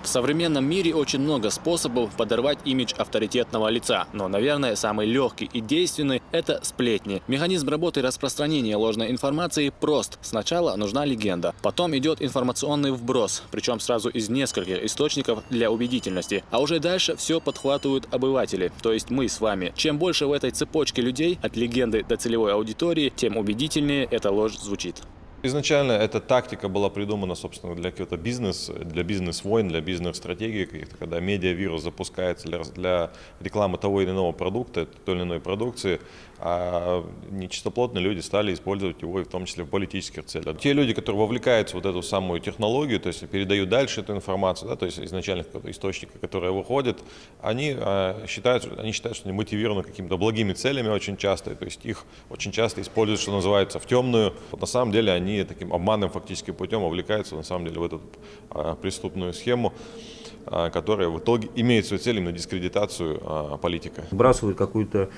В современном мире очень много способов подорвать имидж авторитетного лица. Но, наверное, самый легкий и действенный – это сплетни. Механизм работы распространения ложной информации прост. Сначала нужна легенда, потом идет информационный вброс, причем сразу из нескольких источников для убедительности. А уже дальше все подхватывают обыватели, то есть мы с вами. Чем больше в этой цепочке людей, от легенды до целевой аудитории, тем убедительнее эта ложь звучит. Изначально эта тактика была придумана, собственно, для какого-то для бизнес-войн, для бизнес-стратегий каких-то, когда медиавирус запускается для рекламы того или иного продукта, той или иной продукции, а нечистоплотные люди стали использовать его, и в том числе в политических целях. Те люди, которые вовлекаются в вот эту самую технологию, то есть передают дальше эту информацию, да, то есть изначально какого-то источника, который выходит, они считают, что они мотивированы какими-то благими целями очень часто, то есть их очень часто используют, что называется, в темную. Вот на самом деле они таким обманным фактически путем вовлекаются на самом деле в эту преступную схему, которая в итоге имеет свою цель именно дискредитацию политика. Сбрасывают какую-то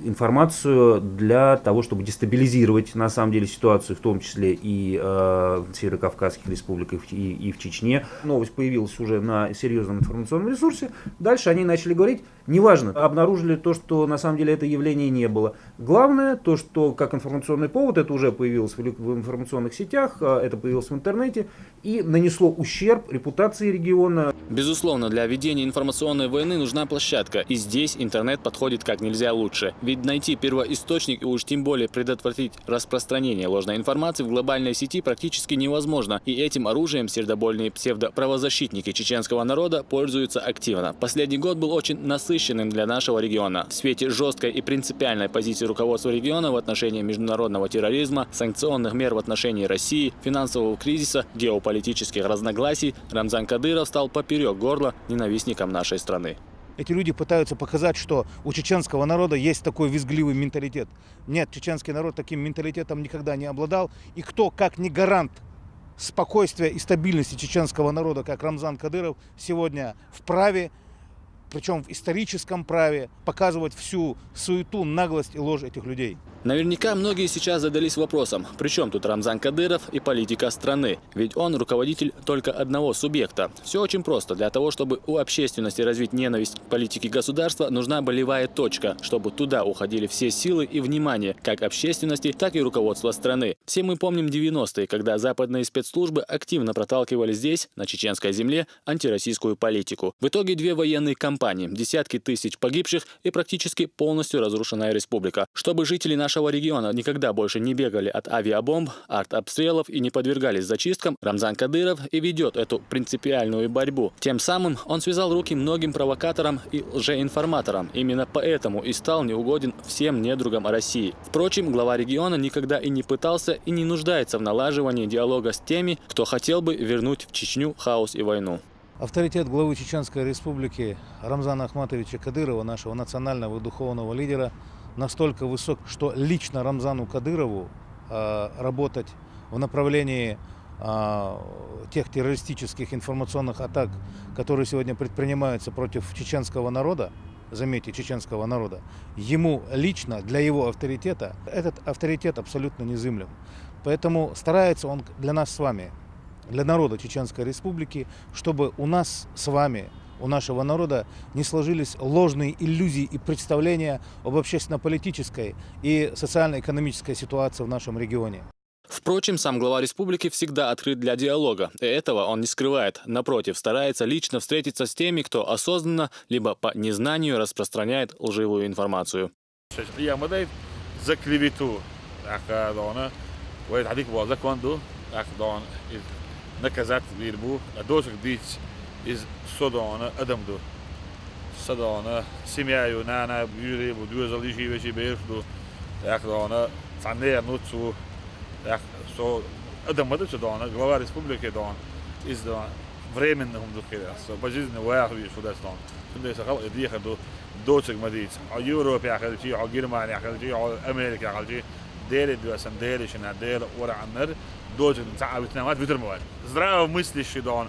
информацию для того, чтобы дестабилизировать на самом деле ситуацию, в том числе и в Северокавказских республиках, и в Чечне. Новость появилась уже на серьезном информационном ресурсе. Дальше они начали говорить, неважно, обнаружили то, что на самом деле это явление не было. Главное, то, что как информационный повод, это уже появилось в информационных сетях, это появилось в интернете и нанесло ущерб репутации региона. Безусловно, для ведения информационной войны нужна площадка, и здесь интернет подходит как нельзя лучше. Ведь найти первоисточник и уж тем более предотвратить распространение ложной информации в глобальной сети практически невозможно, и этим оружием сердобольные псевдоправозащитники чеченского народа пользуются активно. Последний год был очень насыщенным для нашего региона. В свете жесткой и принципиальной позиции руководства региона в отношении международного терроризма, санкционных мер в отношении России, финансового кризиса, геополитических разногласий, Рамзан Кадыров стал поперек горла ненавистникам нашей страны. Эти люди пытаются показать, что у чеченского народа есть такой визгливый менталитет. Нет, чеченский народ таким менталитетом никогда не обладал. И кто, как не гарант спокойствия и стабильности чеченского народа, как Рамзан Кадыров, сегодня вправе, причем в историческом праве, показывать всю суету, наглость и ложь этих людей. Наверняка многие сейчас задались вопросом, при чем тут Рамзан Кадыров и политика страны? Ведь он руководитель только одного субъекта. Все очень просто. Для того, чтобы у общественности развить ненависть к политике государства, нужна болевая точка, чтобы туда уходили все силы и внимание как общественности, так и руководства страны. Все мы помним 90-е, когда западные спецслужбы активно проталкивали здесь, на чеченской земле, антироссийскую политику. В итоге 2 военные кампании, десятки тысяч погибших и практически полностью разрушенная республика. Чтобы жители нашего региона никогда больше не бегали от авиабомб, артобстрелов и не подвергались зачисткам, Рамзан Кадыров и ведет эту принципиальную борьбу. Тем самым он связал руки многим провокаторам и лжеинформаторам. Именно поэтому и стал неугоден всем недругам России. Впрочем, глава региона никогда и не пытался и не нуждается в налаживании диалога с теми, кто хотел бы вернуть в Чечню хаос и войну. Авторитет главы Чеченской республики Рамзана Ахматовича Кадырова, нашего национального и духовного лидера, настолько высок, что лично Рамзану Кадырову работать в направлении тех террористических информационных атак, которые сегодня предпринимаются против чеченского народа, заметьте, чеченского народа, ему лично, для его авторитета, этот авторитет абсолютно незыблем. Поэтому старается он для нас с вами, для народа Чеченской Республики, чтобы у нас с вами, у нашего народа не сложились ложные иллюзии и представления об общественно-политической и социально-экономической ситуации в нашем регионе. Впрочем, сам глава республики всегда открыт для диалога, и этого он не скрывает. Напротив, старается лично встретиться с теми, кто осознанно, либо по незнанию распространяет лживую информацию. За клевету, наказать вирбу, а дождь бить из Содона Адамду. Содона, семьяю, нана, бюре, будуя живе бежду, Дона, фанер, нуцу, Адамаду Содона, глава республики Дон, из временного духера, пожизненный вояхви Шудастон. Сюда сахал и дихаду дождь мадит. А Европе ахалчи, а Германия ахалчи, а Америка ахалчи, дели дуасан, дели шина, дели ура аннер. Должен تعبتنا بترموا زراعة مثل شدون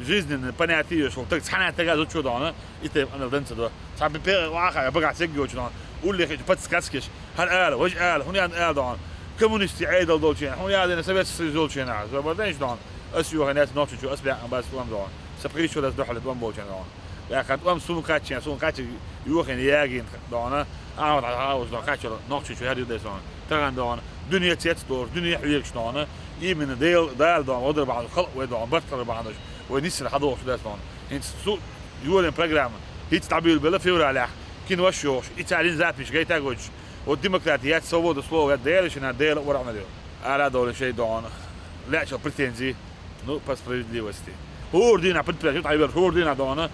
жизненные понятия что так цена такая тут чудо это أنا دنسة ده صعب بير واقع بقى تسجل وشدون قول لي بتسكتسكش هالآل وجآل هني آل دون كومونستي عيد دولتين هني هذا نسبة سيزولتين عز وبعدين شدون أسيو هناك نوتش شو أسبع بس فلان دون سبقيش ولا تدخل دوام بوجان دون لكن دوام سون كاتش يوخن ياجين دون عاود عاوز دون كاتش نوتش شو هذي ده دون ترى دون دنيا تيتدور دنيا حيلش دون يمن دال دون ودر بعض الخلق ودون بطل بعض ونسر حضور ده دون انت سو يولن برنامج هيت تعبير بلا فيور على كين وشوش إيطاليين ذات مش جاي تاجوج والديمقراطيات سووا سلو ديالش إن ديال ورا ديال على دول شيء دون لا شو بريتنزي نو بس справедливости هوردينا предприятия تعبير هوردينا دون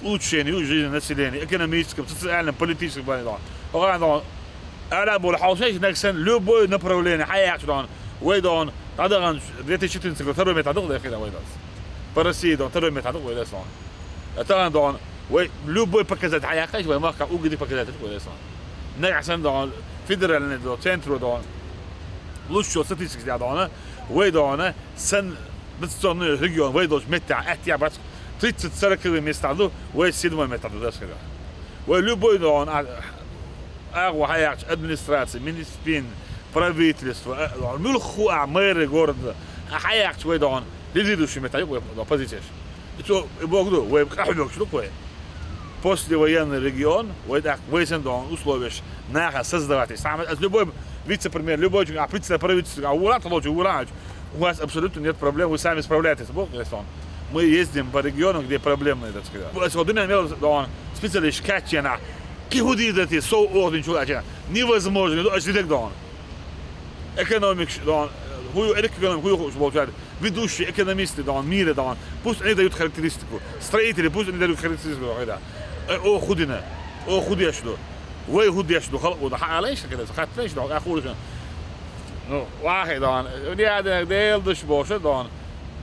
улучшение жизни населения экономическом социальном политическом плане дон وقال دون على بول حوشيش نكسن любое направление حياة دون ويدون تعدغن 2014 تروي تعدغ ده كده ويدون по России дон تروي تعدغ ويدون تعدغ دون وي любой показатель حياة كيش وما كان أوجدي показатель ويدون نعسن دون فيدرال دون центру دون لوشو статистически دون ويدون سن بتصنع ريجيون ويدوش متع احتياجات 30-40 километров وي 7 метров ده كده ولюбой дон أقوى حياة администрации министерство правительство ملخو мэры города حياة وي دون лидирующий метод оппозиция это богду وي كحلوك شو такое послевоенный регион وي так высен дон условия наха создавать сам любой вице-премьер любой председатель правительства урат у вас абсолютно нет проблем, вы сами справляетесь. Бог мы ездим по регионам, где проблемы, так сказать. Сегодня имел специалист качена, кихудидати, соорден чулачена, невозможно, ну ажидек дон. Экономик дон, хую получают ведущие экономисты дон, мира дон, пусть они дают характеристику, строители пусть они дают характеристику, когда о худина, о худяшду, вы худяшду, халку, حاليش كده خدتش دون أخوه واحد دون ودي هذا ديل دش بوشة دون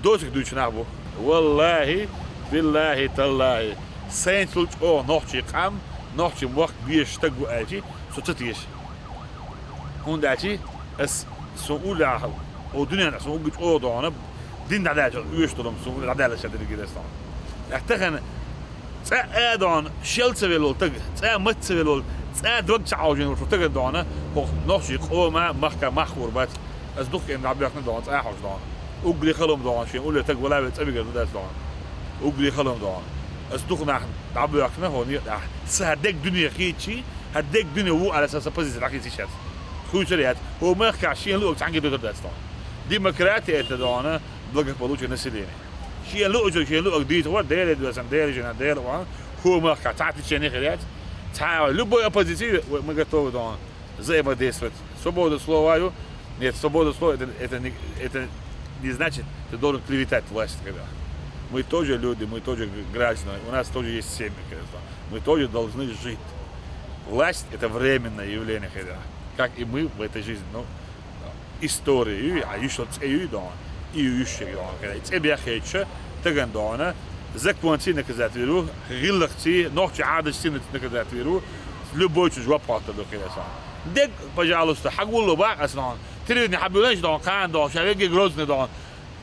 دوشك دوش نابو والله بالله تالله سينتلج أو نحكي قام نحكي وقت بيش تجو أجي ستتيش هون داتي اس سؤول عهو ودنيا سؤول جت أو دون دين عدالة ويش تلهم سؤول عدالة شديد كده استان احتقن تأدون شيل سويلول تج تأمت سويلول دوق تعاوجين وتقدر دونه نحشي قوما محكا محور بات أصدق إن عبيرنا دون أحوش دون أقلي خلهم دون شيء أقول تج ولا بتأبي قدر داس دون أقلي خلهم دون أصدق نحن عبيرنا هون سهدك دنيا خيتشي هدك دنيا هو على أساس بزيز العقيد شات خوي شريات هو ما خاشين لوك تعنقي دكتور داس دون ديمقراطية دونه بلغك بلوش نسليني شيء لوك شيء لوك ديت هو دير دوسن دير جنا دير وان هو ما خاتعتي شيء خيرات تعال любой оппозиции мы готовы дон взаимодействовать. Свобода слова, нет, свобода слова это не значит, ты должен клеветать власть. Когда. Мы тоже люди, мы тоже граждане, у нас тоже есть семьи. Когда. Мы тоже должны жить. Власть это временное явление. Когда. Как и мы в этой жизни. Ну, история, а еще цею дон, и еще дон. Тебе хочу, ты гандона. Закончи наказать веру, гиллахти, ночи адочти наказать веру, любой чужой патер до килоса. Дек, пожалуйста, хагулу бак аснан. Тридни хабилеш дон, кан дон, шавеги грозный дон.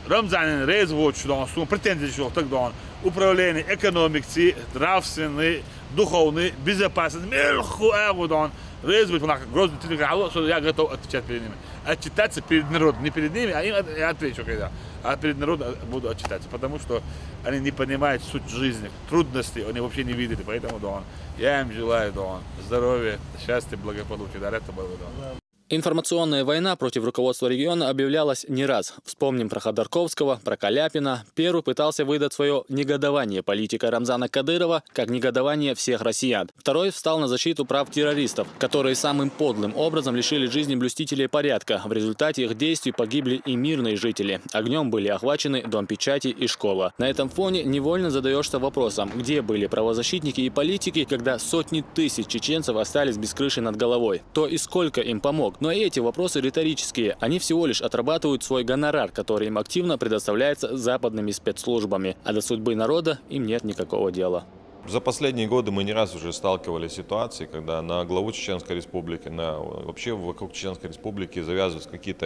Рамзанин резвоч дон, сум претензии что так дон. Управление экономики, нравственный, духовный, безопасный, мелху эго дон. Резвоч на грозный тридни хагулу, что я готов отвечать перед ними. Отчитаться перед народом, не перед ними, а им я отвечу когда. А перед народом буду отчитаться, потому что они не понимают суть жизни, трудности, они вообще не видели, поэтому дон. Я им желаю дон здоровья, счастья, благополучия, да, это было дон. Информационная война против руководства региона объявлялась не раз. Вспомним про Ходорковского, про Каляпина. Первый пытался выдать свое негодование политика Рамзана Кадырова как негодование всех россиян. Второй встал на защиту прав террористов, которые самым подлым образом лишили жизни блюстителей порядка. В результате их действий погибли и мирные жители. Огнем были охвачены дом печати и школа. На этом фоне невольно задаешься вопросом, где были правозащитники и политики, когда сотни тысяч чеченцев остались без крыши над головой. Кто и сколько им помог? Но и эти вопросы риторические. Они всего лишь отрабатывают свой гонорар, который им активно предоставляется западными спецслужбами. А до судьбы народа им нет никакого дела. За последние годы мы не раз уже сталкивались с ситуацией, когда на главу Чеченской Республики, вообще вокруг Чеченской Республики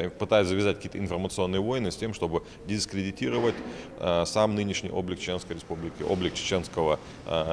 пытаются завязать какие-то информационные войны с тем, чтобы дискредитировать сам нынешний облик Чеченской Республики, облик чеченского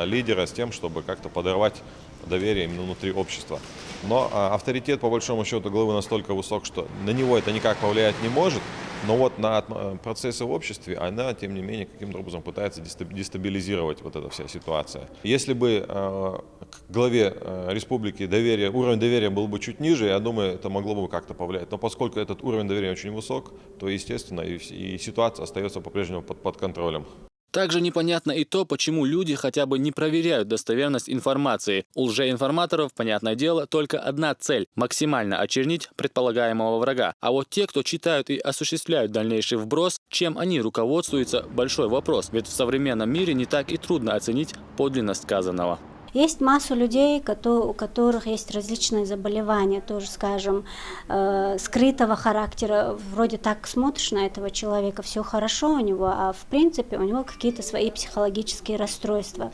лидера, с тем, чтобы как-то подорвать доверие именно внутри общества. Но авторитет, по большому счету, главы настолько высок, что на него это никак повлиять не может. Но вот на процессы в обществе она, тем не менее, каким-то образом пытается дестабилизировать вот эта вся ситуация. Если бы к главе республики уровень доверия был бы чуть ниже, я думаю, это могло бы как-то повлиять. Но поскольку этот уровень доверия очень высок, то, естественно, и ситуация остается по-прежнему под контролем. Также непонятно и то, почему люди хотя бы не проверяют достоверность информации. У лжеинформаторов, понятное дело, только одна цель – максимально очернить предполагаемого врага. А вот те, кто читают и осуществляют дальнейший вброс, чем они руководствуются – большой вопрос. Ведь в современном мире не так и трудно оценить подлинность сказанного. Есть массу людей, у которых есть различные заболевания, тоже, скажем, скрытого характера. Вроде так смотришь на этого человека, все хорошо у него, а в принципе у него какие-то свои психологические расстройства.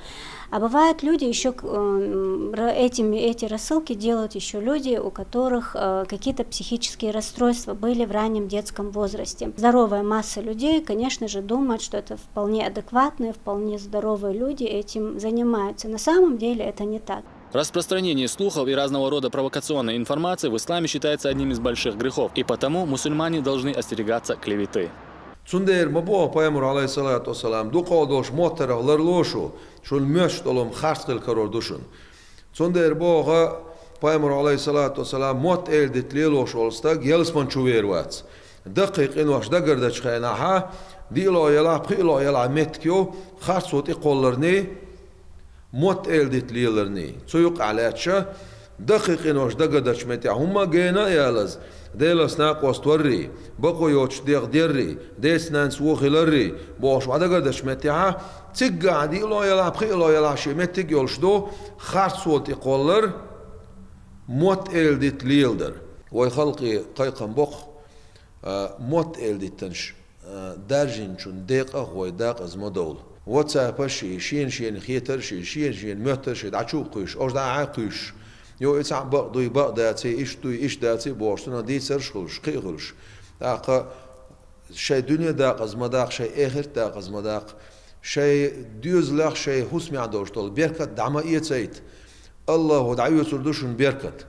А бывают люди еще, эти рассылки делают еще люди, у которых какие-то психические расстройства были в раннем детском возрасте. Здоровая масса людей, конечно же, думает, что это вполне адекватные, вполне здоровые люди этим занимаются. На самом деле это не так. Распространение слухов и разного рода провокационной информации в исламе считается одним из больших грехов, и потому мусульмане должны остерегаться клеветы. Цундер мабо пайгамбар алейхиссалату вассалам дуқадош моттараларлошу шул мөштолом харскил карордушун. Цундер бога пайгамбар алейхиссалату вассалам мот элдитлелош олста гелсман чувервац. Дақиқ инваш дагардаш хайнаха дило яла қило яла меткио харсот иқолларни мот элдитлеларни. Цуюқ аляча دقيق إنوش دقدش متى هم جينا يالز ديلس ناقوس توري بقو يوش ديق ديري ديس نانس وخلري بوش ودقدش متى تيجا عدي لو يلا بخي لو يلا شي متى يولش دو خارصوت يقولر موت إلديت ليلدر ويخلقي قيقم بق موت إلديت تنش دارجين شون دقة هو داق از مدول واتساب شين خيتر شين مهتر شي دعشوقيش أو دعاقيش يو إتسع بقدوي بقداتي إيش داتي بورسنا دي سرشخلش قيغلش داق شيء دنيا داق از مداق شيء آخر داق از مداق شيء ديوزلاق شيء حسمي عدوش طول بيركت دعما إيتسايت الله ودعيو سردوشن بيركت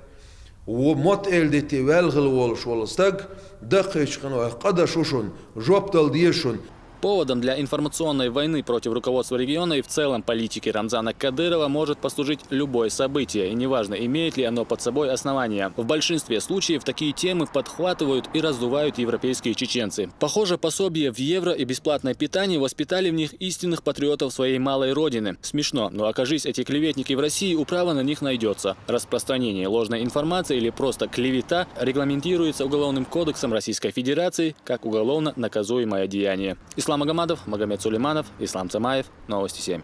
وموت إلدتي والغل والش والستاق دقيش قنوه قدشوشن جوبتل ديشن. Поводом для информационной войны против руководства региона и в целом политики Рамзана Кадырова может послужить любое событие, и неважно, имеет ли оно под собой основания. В большинстве случаев такие темы подхватывают и раздувают европейские чеченцы. Похоже, пособия в евро и бесплатное питание воспитали в них истинных патриотов своей малой родины. Смешно, но окажись эти клеветники в России, управа на них найдется. Распространение ложной информации или просто клевета регламентируется Уголовным кодексом Российской Федерации как уголовно наказуемое деяние. Ислам Магомадов, Магомед Сулейманов, Ислам Цамаев. Новости 7.